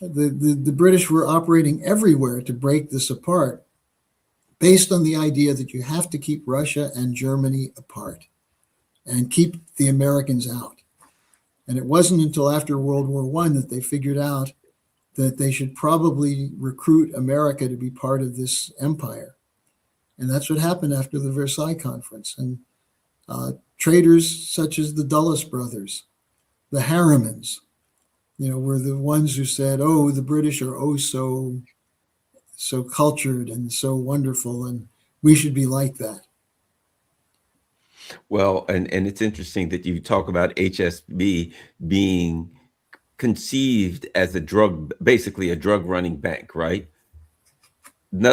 The British were operating everywhere to break this apart based on the idea that you have to keep Russia and Germany apart and keep the Americans out. And it wasn't until after World War I that they figured out that they should probably recruit America to be part of this empire. And that's what happened after the Versailles Conference. And traders such as the Dulles brothers, the Harrimans, were the ones who said, oh, the British are so cultured and so wonderful, and we should be like that. Well, and it's interesting that you talk about HSB being conceived as basically a drug running bank, right?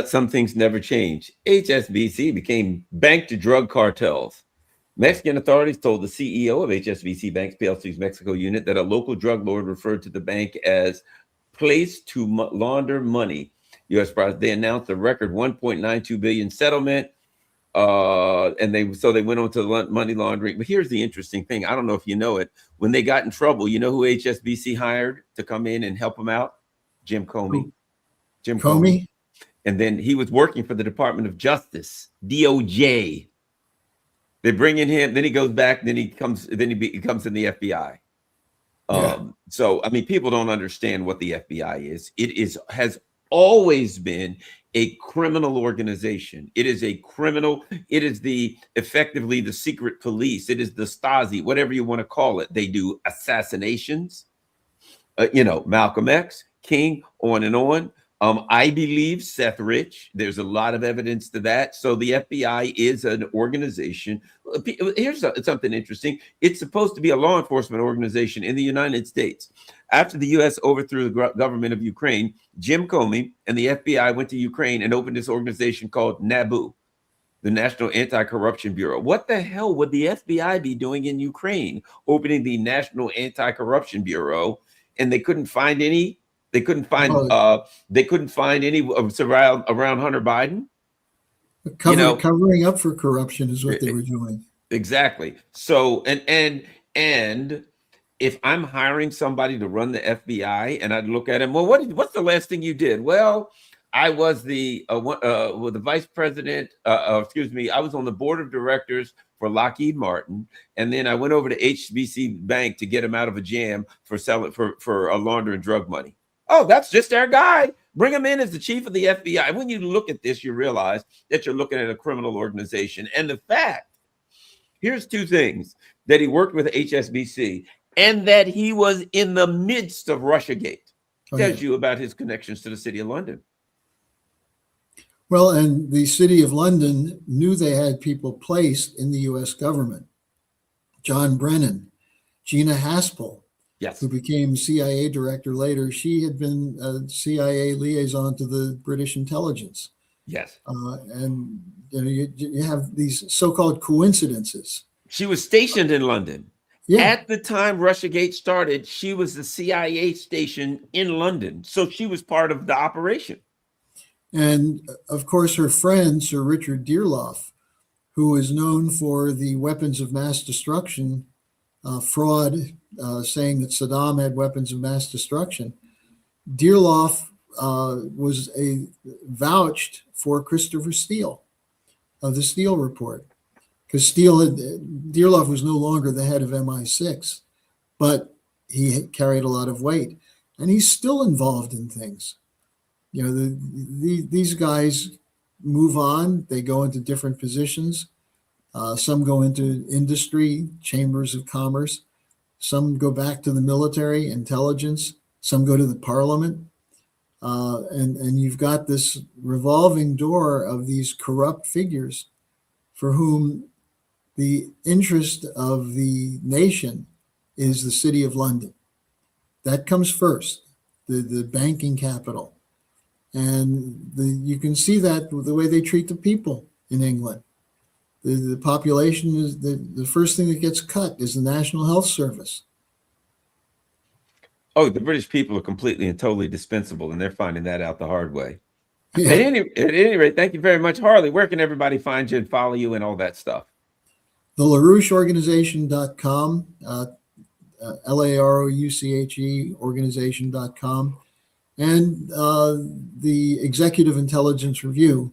Some things never change. HSBC became bank to drug cartels. Mexican authorities told the CEO of HSBC Banks PLC's Mexico unit that a local drug lord referred to the bank as place to launder money. U.S. They announced a record 1.92 billion settlement. And they went on to money laundering. But here's the interesting thing. I don't know if you know it. When they got in trouble, you know who HSBC hired to come in and help them out? Jim Comey. Jim Comey. And then he was working for the Department of Justice, DOJ. They bring in him, then he goes back, then he comes in the FBI. Yeah. So, I mean, people don't understand what the FBI is. Has always been a criminal organization. It is effectively the secret police. It is the Stasi, whatever you want to call it. They do assassinations, Malcolm X, King, on and on. I believe Seth Rich. There's a lot of evidence to that. So the FBI is an organization. Here's something interesting. It's supposed to be a law enforcement organization in the United States. After the U.S. overthrew the government of Ukraine, Jim Comey and the FBI went to Ukraine and opened this organization called NABU, the National Anti-Corruption Bureau. What the hell would the FBI be doing in Ukraine, opening the National Anti-Corruption Bureau? And they couldn't find any They couldn't find Oh, any around Hunter Biden. covering up for corruption is what they were doing. Exactly. So and if I'm hiring somebody to run the FBI and I'd look at him, well, what's the last thing you did? Well, I was the vice president. Excuse me, I was on the board of directors for Lockheed Martin, and then I went over to HBC Bank to get him out of a jam for selling for laundering drug money. Oh, that's just our guy. Bring him in as the chief of the FBI. When you look at this, you realize that you're looking at a criminal organization. And the fact, here's two things: that he worked with HSBC and that he was in the midst of Russiagate. Tells you about his connections to the city of London. Well, and the city of London knew they had people placed in the U.S. government. John Brennan, Gina Haspel, yes, who became CIA director later. She had been a CIA liaison to the British intelligence. Yes. And you have these so-called coincidences. She was stationed in London. Yeah. At the time Russiagate started, she was the CIA station in London. So she was part of the operation. And of course, her friend, Sir Richard Dearloffe, who is known for the weapons of mass destruction fraud, saying that Saddam had weapons of mass destruction. Dearloffe was vouched for Christopher Steele of the Steele report, because Dearloffe was no longer the head of MI6, but he carried a lot of weight, and he's still involved in things. These guys move on; they go into different positions. Some go into industry, chambers of commerce. Some go back to the military, intelligence. Some go to the parliament. And you've got this revolving door of these corrupt figures for whom the interest of the nation is the city of London. That comes first, the banking capital. And you can see that with the way they treat the people in England. The population is the first thing that gets cut is the National Health Service. Oh, the British people are completely and totally dispensable, and they're finding that out the hard way. Yeah. At any rate, thank you very much, Harley. Where can everybody find you and follow you and all that stuff? The LaRoucheOrganization.com, LAROUCHE organization.com, and the Executive Intelligence Review,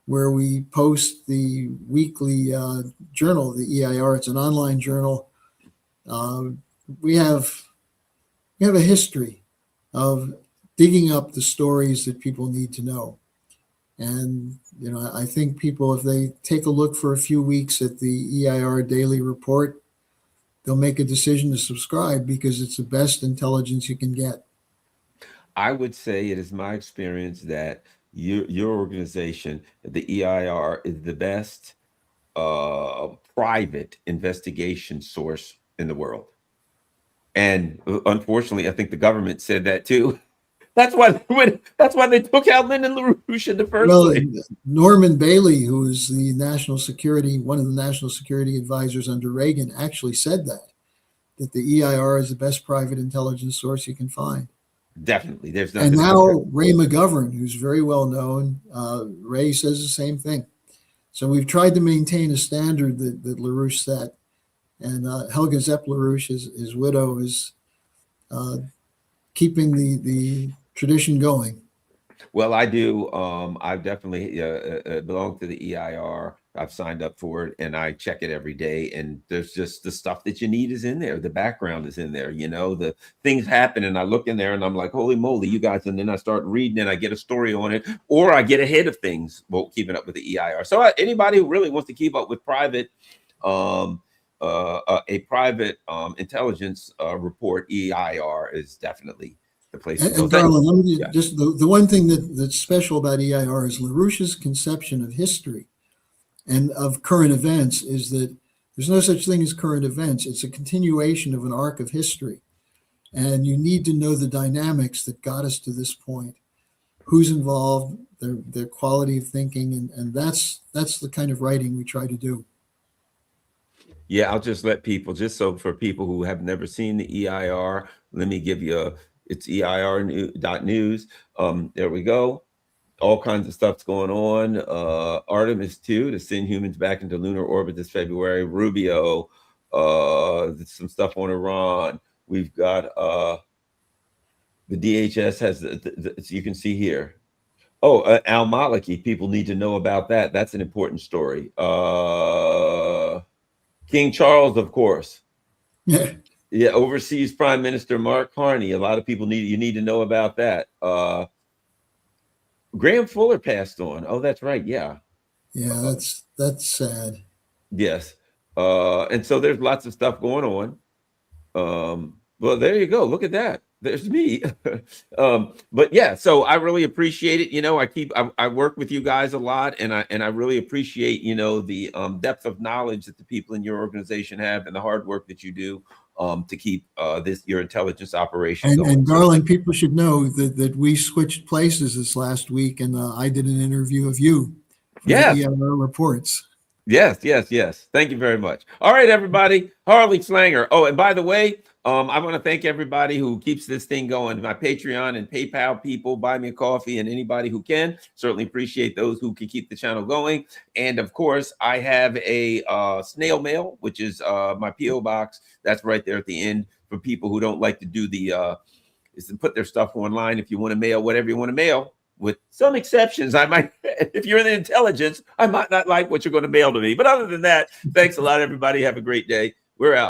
where we post the weekly journal, the EIR. It's an online journal. We have a history of digging up the stories that people need to know. And, I think people, if they take a look for a few weeks at the EIR daily report, they'll make a decision to subscribe because it's the best intelligence you can get. I would say it is my experience that your organization, the EIR, is the best private investigation source in the world. And unfortunately, I think the government said that too. That's why they took out Lyndon LaRouche in the first place. Norman Bailey, who is one of the national security advisors under Reagan, actually said that the EIR is the best private intelligence source you can find. Definitely. There's nothing. And now Ray McGovern, who's very well known, Ray says the same thing. So we've tried to maintain a standard that LaRouche set. And Helga Zepp LaRouche, his widow, is keeping the tradition going. Well, I do. I've definitely belonged to the EIR. I've signed up for it, and I check it every day. And there's just the stuff that you need is in there. The background is in there. The things happen, and I look in there, and I'm like, "Holy moly, you guys!" And then I start reading, and I get a story on it, or I get ahead of things. Well, keeping up with the EIR. So anybody who really wants to keep up with private, a private intelligence report, EIR is definitely the place to go. And Darlin, let me just the one thing that's special about EIR is LaRouche's conception of history and of current events is that there's no such thing as current events. It's a continuation of an arc of history. And you need to know the dynamics that got us to this point, who's involved, their quality of thinking, and that's the kind of writing we try to do. Yeah, I'll just let people, for people who have never seen the EIR, let me give you It's EIR.news. There we go. All kinds of stuff's going on. Artemis 2 to send humans back into lunar orbit this February. Rubio, some stuff on Iran. We've got the DHS has, you can see here. Oh, Al-Maliki, people need to know about that. That's an important story. King Charles, of course. Yeah. Yeah, overseas Prime Minister Mark Carney. A lot of people need to know about that. Graham Fuller passed on. Oh, that's right. Yeah. Yeah, that's sad. Yes. And so there's lots of stuff going on. Well, there you go. Look at that. There's me. But yeah, so I really appreciate it. You know, I work with you guys a lot, and I really appreciate, you know, the depth of knowledge that the people in your organization have and the hard work that you do to keep your intelligence operation going. And darling, people should know that we switched places this last week, and I did an interview of you for the EIR reports. Yes. Thank you very much. All right, everybody. Harley Schlanger. Oh, and by the way, I want to thank everybody who keeps this thing going. My Patreon and PayPal people, buy me a coffee, and anybody who can. Certainly appreciate those who can keep the channel going. And of course, I have a snail mail, which is my PO box. That's right there at the end for people who don't like to do is to put their stuff online. If you want to mail whatever you want to mail, with some exceptions, I might, if you're in the intelligence, I might not like what you're going to mail to me. But other than that, thanks a lot, everybody. Have a great day. We're out.